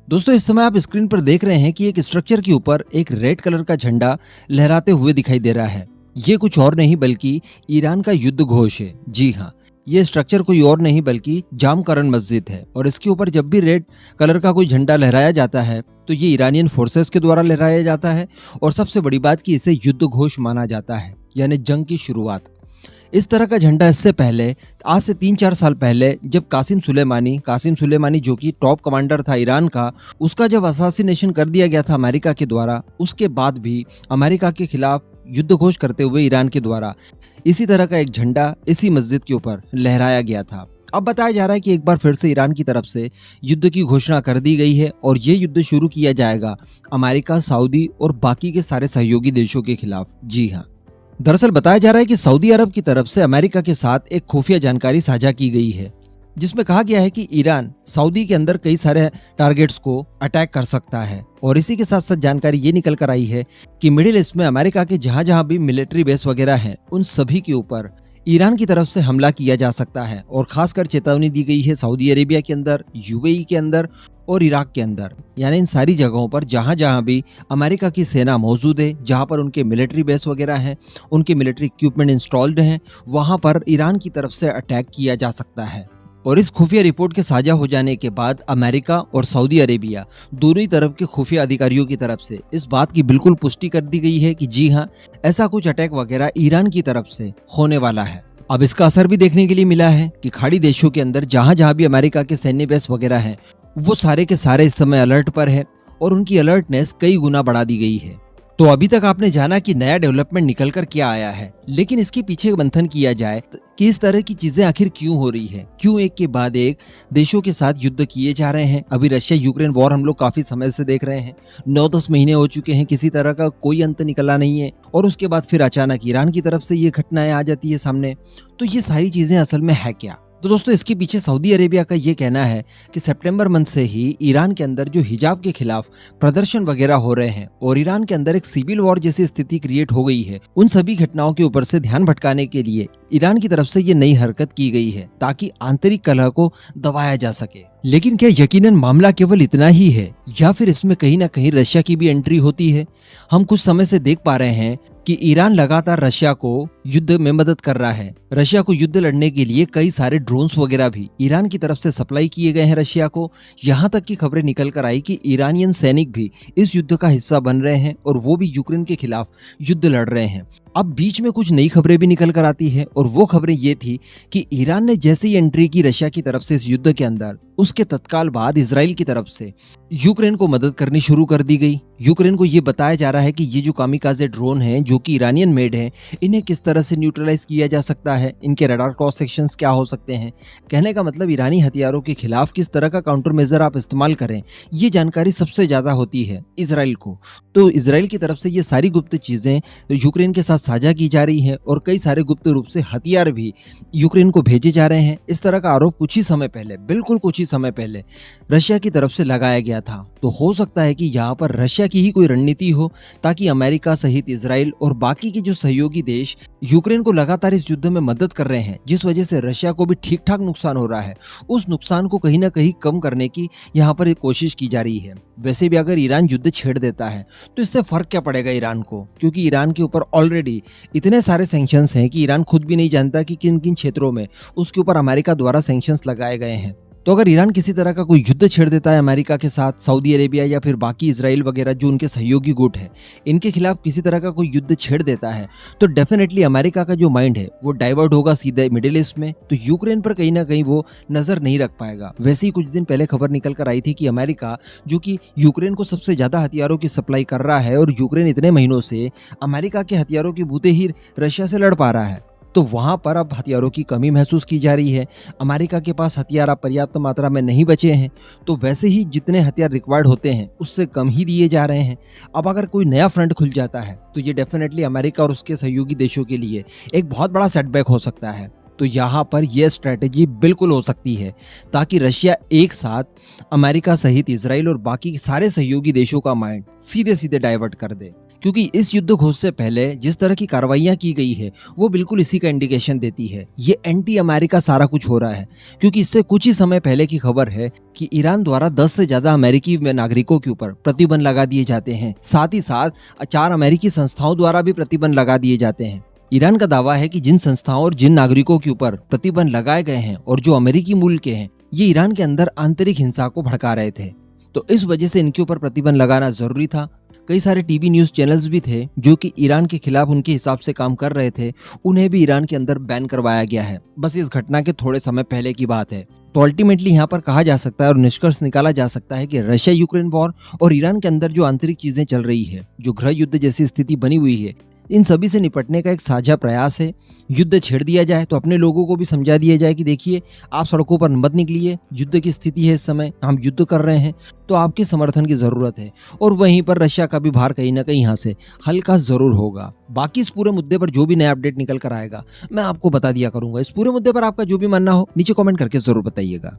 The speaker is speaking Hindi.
दोस्तों इस समय आप स्क्रीन पर देख रहे हैं कि एक स्ट्रक्चर के ऊपर एक रेड कलर का झंडा लहराते हुए दिखाई दे रहा है। ये कुछ और नहीं बल्कि ईरान का युद्ध घोष है। जी हाँ, ये स्ट्रक्चर कोई और नहीं बल्कि जामकरन मस्जिद है और इसके ऊपर जब भी रेड कलर का कोई झंडा लहराया जाता है तो ये ईरानियन फोर्सेस के द्वारा लहराया जाता है और सबसे बड़ी बात कि इसे युद्ध घोष माना जाता है, यानी जंग की शुरुआत। इस तरह का झंडा इससे पहले आज से 3-4 साल पहले जब कासिम सुलेमानी जो कि टॉप कमांडर था ईरान का, उसका जब असासिनेशन कर दिया गया था अमेरिका के द्वारा, उसके बाद भी अमेरिका के खिलाफ युद्ध घोष करते हुए ईरान के द्वारा इसी तरह का एक झंडा इसी मस्जिद के ऊपर लहराया गया था। अब बताया जा रहा है कि एक बार फिर से ईरान की तरफ से युद्ध की घोषणा कर दी गई है और ये युद्ध शुरू किया जाएगा अमेरिका, सऊदी और बाकी के सारे सहयोगी देशों के खिलाफ। जी हाँ, दरअसल बताया जा रहा है कि सऊदी अरब की तरफ से अमेरिका के साथ एक खुफिया जानकारी साझा की गई है जिसमें कहा गया है कि ईरान सऊदी के अंदर कई सारे टारगेट्स को अटैक कर सकता है। और इसी के साथ साथ जानकारी ये निकल कर आई है कि मिडिल ईस्ट में अमेरिका के जहां जहां भी मिलिट्री बेस वगैरह है उन सभी के ऊपर ईरान की तरफ से हमला किया जा सकता है। और खासकर चेतावनी दी गई है सऊदी अरेबिया के अंदर, यूएई के अंदर और इराक के अंदर, यानी इन सारी जगहों पर जहां जहां भी अमेरिका की सेना मौजूद है, जहां पर उनके मिलिट्री बेस वगैरह हैं, उनके मिलिट्री इक्विपमेंट इंस्टॉल्ड हैं, वहां पर ईरान की तरफ से अटैक किया जा सकता है। और इस खुफिया रिपोर्ट के साझा हो जाने के बाद अमेरिका और सऊदी अरेबिया दोनों ही तरफ के खुफिया अधिकारियों की तरफ से इस बात की बिल्कुल पुष्टि कर दी गई है कि जी हाँ, ऐसा कुछ अटैक वगैरह ईरान की तरफ से होने वाला है। अब इसका असर भी देखने के लिए मिला है कि खाड़ी देशों के अंदर जहां जहां भी अमेरिका के सैन्य बेस वगैरह हैं वो सारे के सारे इस समय अलर्ट पर है और उनकी अलर्टनेस कई गुना बढ़ा दी गई है। तो अभी तक आपने जाना कि नया डेवलपमेंट निकल कर क्या आया है, लेकिन इसके पीछे मंथन किया जाए कि इस तरह की चीजें आखिर क्यों हो रही है, क्यों एक के बाद एक देशों के साथ युद्ध किए जा रहे हैं। अभी रशिया यूक्रेन वॉर हम लोग काफी समय से देख रहे हैं, 9-10 महीने हो चुके हैं, किसी तरह का कोई अंत निकला नहीं है और उसके बाद फिर अचानक ईरान की तरफ से ये घटनाएं आ जाती है सामने। तो ये सारी चीजें असल में है क्या? तो दोस्तों इसके पीछे सऊदी अरेबिया का ये कहना है कि सितंबर मंथ से ही ईरान के अंदर जो हिजाब के खिलाफ प्रदर्शन वगैरह हो रहे हैं और ईरान के अंदर एक सिविल वॉर जैसी स्थिति क्रिएट हो गई है, उन सभी घटनाओं के ऊपर से ध्यान भटकाने के लिए ईरान की तरफ से ये नई हरकत की गई है ताकि आंतरिक कलह को दबाया जा सके। लेकिन क्या यकीनन मामला केवल इतना ही है या फिर इसमें कहीं ना कहीं रशिया की भी एंट्री होती है? हम कुछ समय से देख पा रहे हैं कि ईरान लगातार रशिया को युद्ध में मदद कर रहा है। रशिया को युद्ध लड़ने के लिए कई सारे ड्रोन्स वगैरह भी ईरान की तरफ से सप्लाई किए गए हैं रशिया को। यहाँ तक की खबरें निकल कर आई कि ईरानियन सैनिक भी इस युद्ध का हिस्सा बन रहे हैं और वो भी यूक्रेन के खिलाफ युद्ध लड़ रहे हैं। अब बीच में कुछ नई खबरें भी निकल कर आती है और वो खबरें ये थी कि ईरान ने जैसे ही एंट्री की रशिया की तरफ से इस युद्ध के अंदर, उसके तत्काल बाद इजराइल की तरफ से यूक्रेन को मदद करनी शुरू कर दी गई। यूक्रेन को ये बताया जा रहा है कि ये जो कामिकाजे ड्रोन हैं जो कि ईरानियन मेड हैं, इन्हें किस तरह से न्यूट्रलाइज किया जा सकता है, इनके रडार क्रॉस सेक्शंस क्या हो सकते हैं। कहने का मतलब ईरानी हथियारों के खिलाफ किस तरह का काउंटर मेजर आप इस्तेमाल करें, ये जानकारी सबसे ज्यादा होती है इजराइल को। तो इजराइल की तरफ से ये सारी गुप्त चीजें यूक्रेन के साथ साझा की जा रही है और कई सारे गुप्त रूप से हथियार भी यूक्रेन को भेजे जा रहे हैं। इस तरह का आरोप कुछ ही समय पहले, बिल्कुल कुछ ही समय पहले रशिया की तरफ से लगाया गया था। तो हो सकता है कि यहाँ पर रशिया की ही कोई रणनीति हो ताकि अमेरिका सहित इजराइल और बाकी के जो सहयोगी देश यूक्रेन को लगातार इस युद्ध में मदद कर रहे हैं, जिस वजह से रशिया को भी ठीक ठाक नुकसान हो रहा है, उस नुकसान को कहीं ना कहीं कम करने की यहाँ पर एक कोशिश की जा रही है। वैसे भी अगर ईरान युद्ध छेड़ देता है तो इससे फर्क क्या पड़ेगा ईरान को, क्योंकि ईरान के ऊपर ऑलरेडी इतने सारे सैंक्शंस हैं कि ईरान खुद भी नहीं जानता कि किन किन क्षेत्रों में उसके ऊपर अमेरिका द्वारा सैंक्शंस लगाए गए हैं। तो अगर ईरान किसी तरह का कोई युद्ध छेड़ देता है अमेरिका के साथ, सऊदी अरेबिया या फिर बाकी इजराइल वगैरह जो उनके सहयोगी गुट है, इनके खिलाफ किसी तरह का कोई युद्ध छेड़ देता है तो डेफिनेटली अमेरिका का जो माइंड है वो डाइवर्ट होगा सीधे मिडिल ईस्ट में। तो यूक्रेन पर कहीं ना कहीं वो नजर नहीं रख पाएगा। वैसे ही कुछ दिन पहले खबर निकल कर आई थी कि अमेरिका, जो कि यूक्रेन को सबसे ज्यादा हथियारों की सप्लाई कर रहा है और यूक्रेन इतने महीनों से अमेरिका के हथियारों के बूते ही रशिया से लड़ पा रहा है, तो वहां पर अब हथियारों की कमी महसूस की जा रही है। अमेरिका के पास हथियार अब पर्याप्त मात्रा में नहीं बचे हैं, तो वैसे ही जितने हथियार रिक्वायर्ड होते हैं उससे कम ही दिए जा रहे हैं। अब अगर कोई नया फ्रंट खुल जाता है तो ये डेफिनेटली अमेरिका और उसके सहयोगी देशों के लिए एक बहुत बड़ा सेटबैक हो सकता है। तो यहाँ पर यह स्ट्रैटेजी बिल्कुल हो सकती है ताकि रशिया एक साथ अमेरिका सहित इजराइल और बाकी सारे सहयोगी देशों का माइंड सीधे सीधे डाइवर्ट कर दे, क्योंकि इस युद्ध घोष से पहले जिस तरह की कार्रवाइयां की गई है वो बिल्कुल इसी का इंडिकेशन देती है। ये एंटी अमेरिका सारा कुछ हो रहा है, क्योंकि इससे कुछ ही समय पहले की खबर है कि ईरान द्वारा 10 से ज्यादा अमेरिकी नागरिकों के ऊपर प्रतिबंध लगा दिए जाते हैं। साथ ही साथ 4 अमेरिकी संस्थाओं द्वारा भी प्रतिबंध लगा दिए जाते हैं। ईरान का दावा है कि जिन संस्थाओं और जिन नागरिकों के ऊपर प्रतिबंध लगाए गए हैं और जो अमेरिकी मूल के हैं, ये ईरान के अंदर आंतरिक हिंसा को भड़का रहे थे। तो इस वजह से इनके ऊपर प्रतिबंध लगाना जरूरी था। कई सारे टीवी न्यूज चैनल्स भी थे जो कि ईरान के खिलाफ उनके हिसाब से काम कर रहे थे, उन्हें भी ईरान के अंदर बैन करवाया गया है। बस इस घटना के थोड़े समय पहले की बात है। तो अल्टीमेटली यहाँ पर कहा जा सकता है और निष्कर्ष निकाला जा सकता है कि रशिया यूक्रेन वॉर और ईरान के अंदर जो आंतरिक चीजें चल रही है, जो गृह युद्ध जैसी स्थिति बनी हुई है, इन सभी से निपटने का एक साझा प्रयास है। युद्ध छेड़ दिया जाए तो अपने लोगों को भी समझा दिया जाए कि देखिए, आप सड़कों पर मत निकलिए, युद्ध की स्थिति है, इस समय हम युद्ध कर रहे हैं, तो आपके समर्थन की जरूरत है। और वहीं पर रशिया का भी भार कहीं ना कहीं यहाँ से हल्का जरूर होगा। बाकी इस पूरे मुद्दे पर जो भी नया अपडेट निकल कर आएगा मैं आपको बता दिया करूंगा। इस पूरे मुद्दे पर आपका जो भी मानना हो नीचे कमेंट करके जरूर बताइएगा।